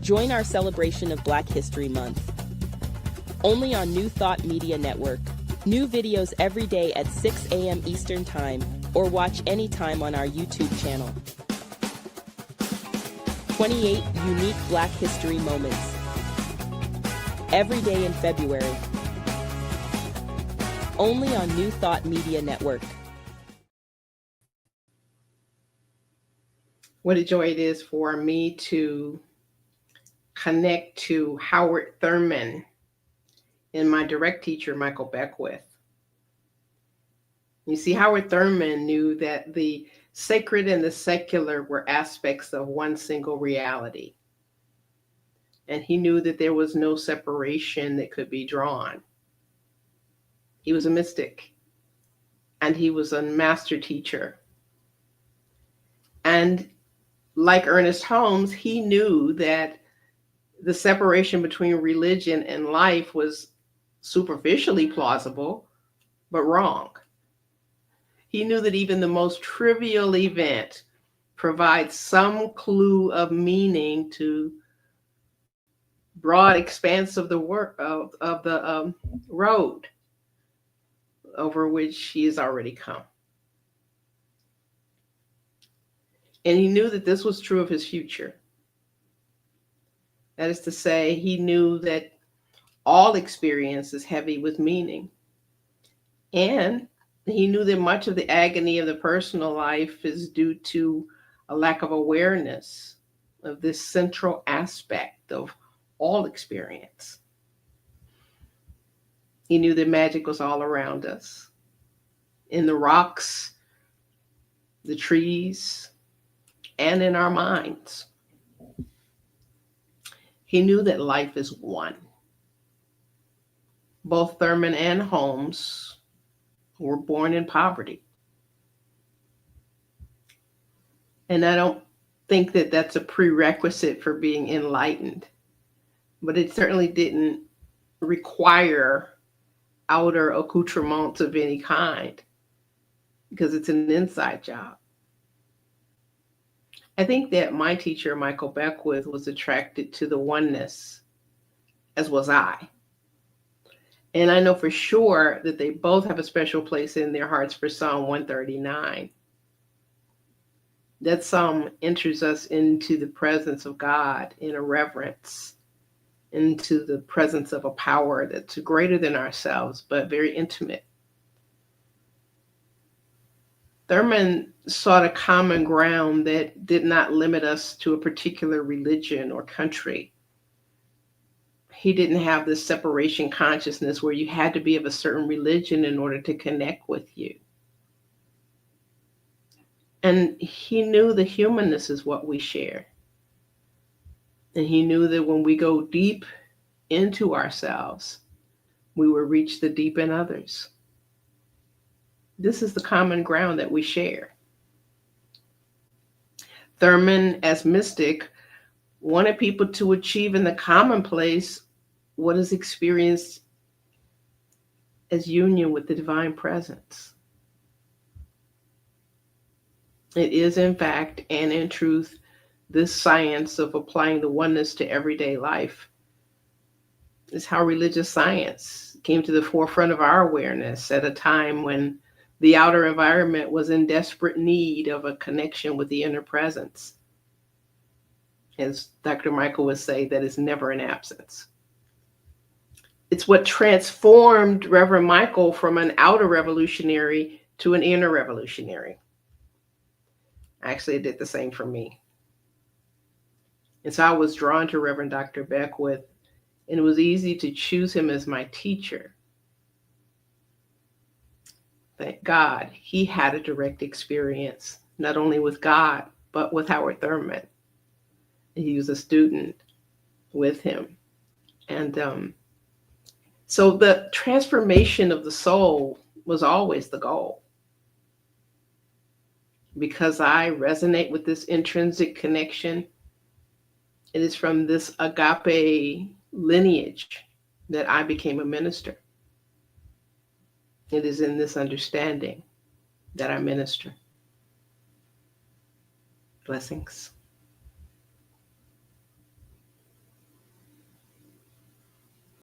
Join our celebration of Black History Month. Only on New Thought Media Network. New videos every day at 6 a.m. Eastern Time, or watch anytime on our YouTube channel. 28 unique Black History moments. Every day in February. Only on New Thought Media Network. What a joy it is for me to connect to Howard Thurman and my direct teacher, Michael Beckwith. You see, Howard Thurman knew that the sacred and the secular were aspects of one single reality. And he knew that there was no separation that could be drawn. He was a mystic, and he was a master teacher. And like Ernest Holmes, he knew that the separation between religion and life was superficially plausible, but wrong. He knew that even the most trivial event provides some clue of meaning to broad expanse of the road over which he has already come. And he knew that this was true of his future. That is to say, he knew that all experience is heavy with meaning. And he knew that much of the agony of the personal life is due to a lack of awareness of this central aspect of all experience. He knew that magic was all around us, in the rocks, the trees, and in our minds. He knew that life is one. Both Thurman and Holmes were born in poverty. And I don't think that that's a prerequisite for being enlightened, but it certainly didn't require outer accoutrements of any kind, because it's an inside job. I think that my teacher, Michael Beckwith, was attracted to the oneness, as was I. And I know for sure that they both have a special place in their hearts for Psalm 139. That psalm enters us into the presence of God in a reverence, into the presence of a power that's greater than ourselves, but very intimate. Thurman sought a common ground that did not limit us to a particular religion or country. He didn't have this separation consciousness where you had to be of a certain religion in order to connect with you. And he knew the humanness is what we share. And he knew that when we go deep into ourselves, we will reach the deep in others. This is the common ground that we share. Thurman, as mystic, wanted people to achieve in the commonplace what is experienced as union with the divine presence. It is, in fact, and in truth, this science of applying the oneness to everyday life is how religious science came to the forefront of our awareness at a time when the outer environment was in desperate need of a connection with the inner presence. As Dr. Michael would say, that is never an absence. It's what transformed Reverend Michael from an outer revolutionary to an inner revolutionary. Actually, it did the same for me. And so I was drawn to Reverend Dr. Beckwith, and it was easy to choose him as my teacher. Thank God he had a direct experience, not only with God, but with Howard Thurman. He was a student with him. And so the transformation of the soul was always the goal. Because I resonate with this intrinsic connection, it is from this agape lineage that I became a minister. It is in this understanding that I minister. Blessings.